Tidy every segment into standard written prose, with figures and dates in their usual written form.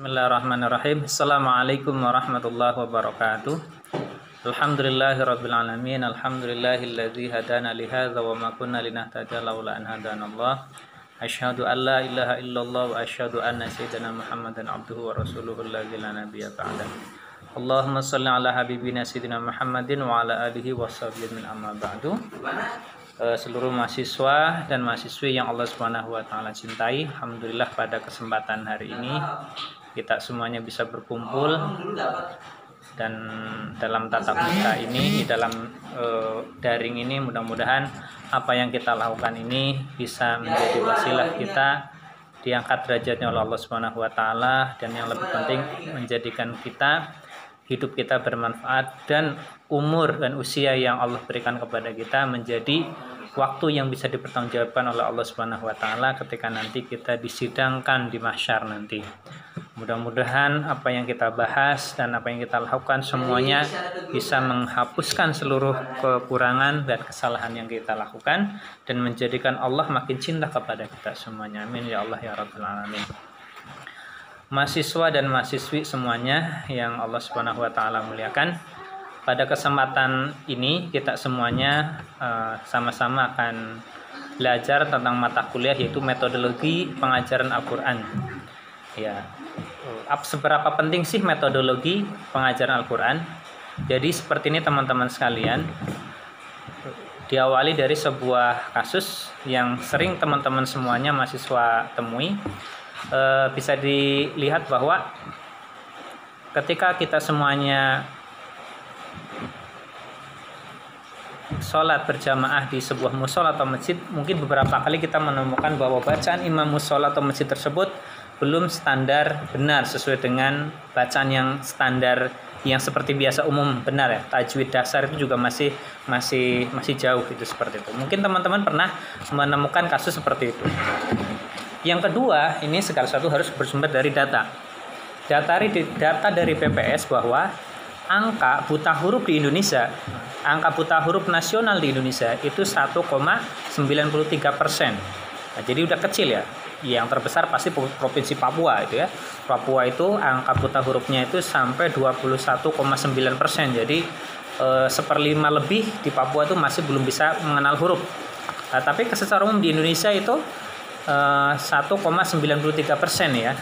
Bismillahirrahmanirrahim. Assalamualaikum warahmatullahi wabarakatuh. Alhamdulillahirabbil alamin. Alhamdulillahilladzi hadana li hadza wa ma kunna linahtadiya laula an hadanallah. Asyhadu an la ilaha illallah wa asyhadu anna sayyidina Muhammadan abduhu wa rasuluhu alladzi la nabiyya ba'da. Allahumma shalli ala habibina sayyidina Muhammadin wa ala alihi washabbihi min amma ba'du. Seluruh mahasiswa dan mahasiswi yang Allah Subhanahu wa taala cintai, alhamdulillah pada kesempatan hari ini kita semuanya bisa berkumpul dan dalam tatap muka ini, di dalam daring ini, mudah-mudahan apa yang kita lakukan ini bisa menjadi wasilah kita diangkat derajatnya oleh Allah Subhanahu wa taala, dan yang lebih penting menjadikan hidup kita bermanfaat, dan umur dan usia yang Allah berikan kepada kita menjadi waktu yang bisa dipertanggungjawabkan oleh Allah Subhanahu wa taala ketika nanti kita disidangkan di mahsyar nanti. Mudah-mudahan apa yang kita bahas dan apa yang kita lakukan semuanya bisa menghapuskan seluruh kekurangan dan kesalahan yang kita lakukan dan menjadikan Allah makin cinta kepada kita semuanya. Amin ya Allah ya rabbal alamin. Mahasiswa dan mahasiswi semuanya yang Allah Subhanahu wa taala muliakan, pada kesempatan ini kita semuanya sama-sama akan belajar tentang mata kuliah yaitu metodologi pengajaran Al-Qur'an. Ya. Seberapa penting sih metodologi pengajaran Al-Qur'an? Jadi seperti ini teman-teman sekalian. Diawali dari sebuah kasus yang sering teman-teman semuanya mahasiswa temui. Bisa dilihat bahwa ketika kita semuanya sholat berjamaah di sebuah mushola atau masjid, mungkin beberapa kali kita menemukan bahwa bacaan imam mushola atau masjid tersebut belum standar benar sesuai dengan bacaan yang standar yang seperti biasa umum benar ya. Tajwid dasar itu juga masih jauh itu seperti itu. Mungkin teman-teman pernah menemukan kasus seperti itu. Yang kedua, ini segala sesuatu harus bersumber dari data. Data dari BPS bahwa angka buta huruf di Indonesia, angka buta huruf nasional di Indonesia itu 1,93%. Nah, jadi udah kecil ya. Yang terbesar pasti provinsi Papua itu ya. Papua itu angka buta hurufnya itu sampai 21,9%. Jadi 1/5 lebih di Papua itu masih belum bisa mengenal huruf. Nah, tapi secara umum di Indonesia itu 1,93% ya.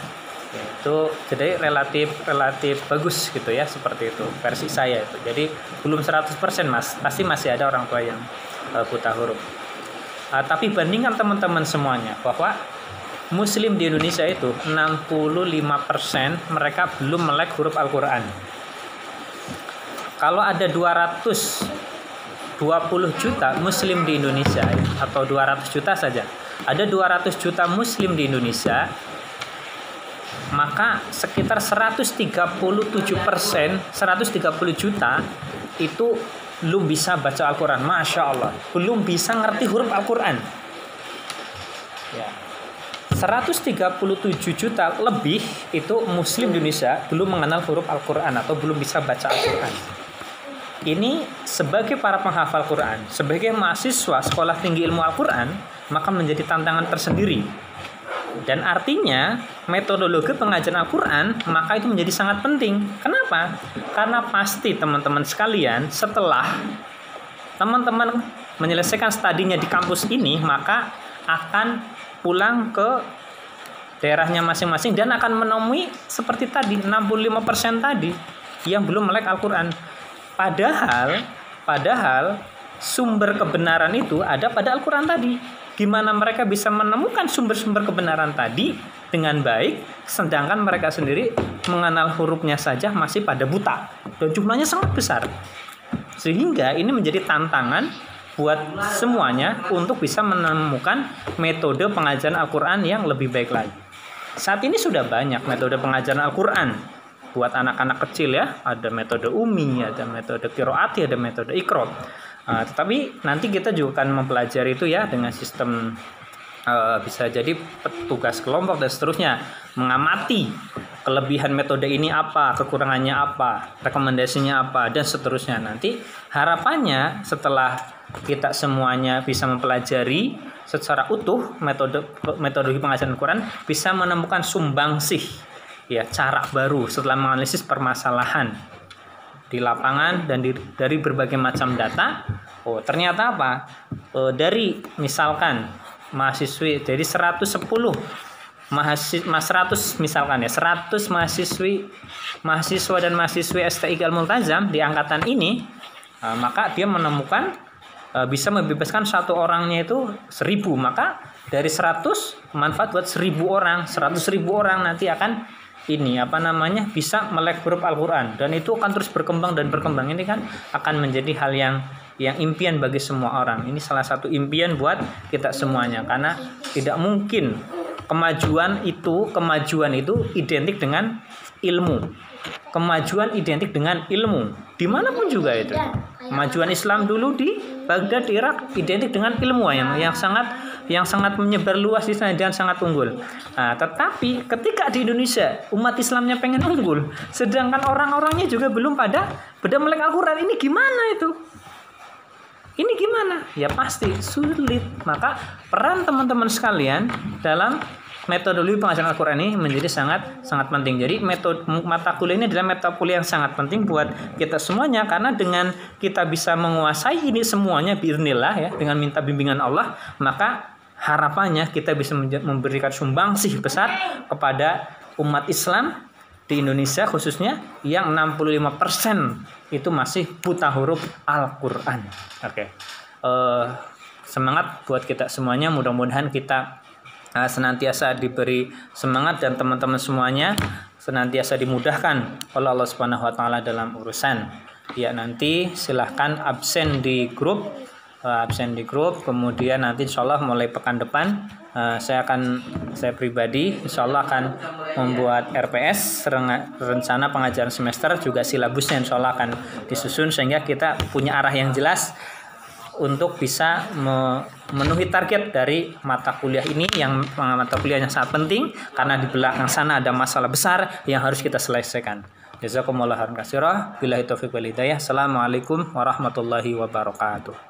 Itu jadi relatif bagus gitu ya, seperti itu versi saya itu. Jadi belum 100% Mas, pasti masih ada orang tua yang buta huruf. Tapi bandingkan teman-teman semuanya bahwa Muslim di Indonesia itu 65% mereka belum melek huruf Al-Qur'an. Kalau ada 220 juta Muslim di Indonesia atau 200 juta saja, ada 200 juta Muslim di Indonesia, maka sekitar 130 juta itu belum bisa baca Al-Quran. Masya Allah, belum bisa ngerti huruf Al-Quran ya. 137 juta lebih itu Muslim di Indonesia belum mengenal huruf Al-Quran atau belum bisa baca Al-Quran. Ini sebagai para penghafal Quran, sebagai mahasiswa sekolah tinggi ilmu Al-Quran, maka menjadi tantangan tersendiri. Dan artinya metodologi pengajaran Al-Quran maka itu menjadi sangat penting. Kenapa? Karena pasti teman-teman sekalian setelah teman-teman menyelesaikan studinya di kampus ini, maka akan pulang ke daerahnya masing-masing dan akan menemui seperti tadi 65% tadi yang belum melek Al-Quran. Padahal sumber kebenaran itu ada pada Al-Quran tadi. Gimana mereka bisa menemukan sumber-sumber kebenaran tadi dengan baik, sedangkan mereka sendiri mengenal hurufnya saja masih pada buta dan jumlahnya sangat besar. Sehingga ini menjadi tantangan buat semuanya untuk bisa menemukan metode pengajaran Al-Quran yang lebih baik lagi. Saat ini sudah banyak metode pengajaran Al-Quran buat anak-anak kecil ya. Ada metode Umi, ada metode Qiraati, ada metode Iqra. Tetapi nanti kita juga akan mempelajari itu ya dengan sistem bisa jadi petugas kelompok dan seterusnya, mengamati kelebihan metode ini apa, kekurangannya apa, rekomendasinya apa, dan seterusnya. Nanti harapannya setelah kita semuanya bisa mempelajari secara utuh metodologi pengajaran Al-Quran, bisa menemukan sumbangsih ya cara baru setelah menganalisis permasalahan di lapangan dan dari berbagai macam data. Oh, ternyata apa? Dari misalkan mahasiswi dari 110 100 misalkan ya 100 mahasiswa dan mahasiswi STIK Al-Multazam di angkatan ini, maka dia menemukan bisa membebaskan satu orangnya itu 1000, maka dari 100 manfaat buat 1000 orang, 100.000 orang nanti akan bisa melek huruf Al-Quran, dan itu akan terus berkembang dan berkembang. Ini kan akan menjadi hal yang impian bagi semua orang. Ini salah satu impian buat kita semuanya, karena tidak mungkin kemajuan itu identik dengan ilmu. Kemajuan identik dengan ilmu dimanapun juga itu. Kemajuan Islam dulu di Baghdad, Irak identik dengan ilmu yang sangat menyebar luas di sana dan sangat unggul. Nah, tetapi ketika di Indonesia umat Islamnya pengen unggul, sedangkan orang-orangnya juga belum pada melek Al-Quran, ini gimana itu? Ini gimana? Ya pasti sulit. Maka peran teman-teman sekalian dalam metodologi pengajaran Al-Quran ini menjadi sangat penting. Jadi mata kuliah ini adalah mata kuliah yang sangat penting buat kita semuanya, karena dengan kita bisa menguasai ini semuanya biiznillah ya, dengan minta bimbingan Allah, maka harapannya kita bisa memberikan sumbangsih besar kepada umat Islam di Indonesia khususnya yang 65% itu masih buta huruf Al-Quran. Oke. Semangat buat kita semuanya, mudah-mudahan kita senantiasa diberi semangat dan teman-teman semuanya senantiasa dimudahkan oleh Allah Subhanahu wa taala dalam urusan. Ya, nanti silahkan absen di grup, kemudian nanti insyaallah mulai pekan depan saya pribadi insyaallah akan membuat RPS, rencana pengajaran semester, juga silabusnya insyaallah akan disusun sehingga kita punya arah yang jelas untuk bisa memenuhi target dari mata kuliah ini, yang mata kuliah yang sangat penting karena di belakang sana ada masalah besar yang harus kita selesaikan. Jazakumullahu khairan katsira. Billahi taufiq wal hidayah. Assalamualaikum warahmatullahi wabarakatuh.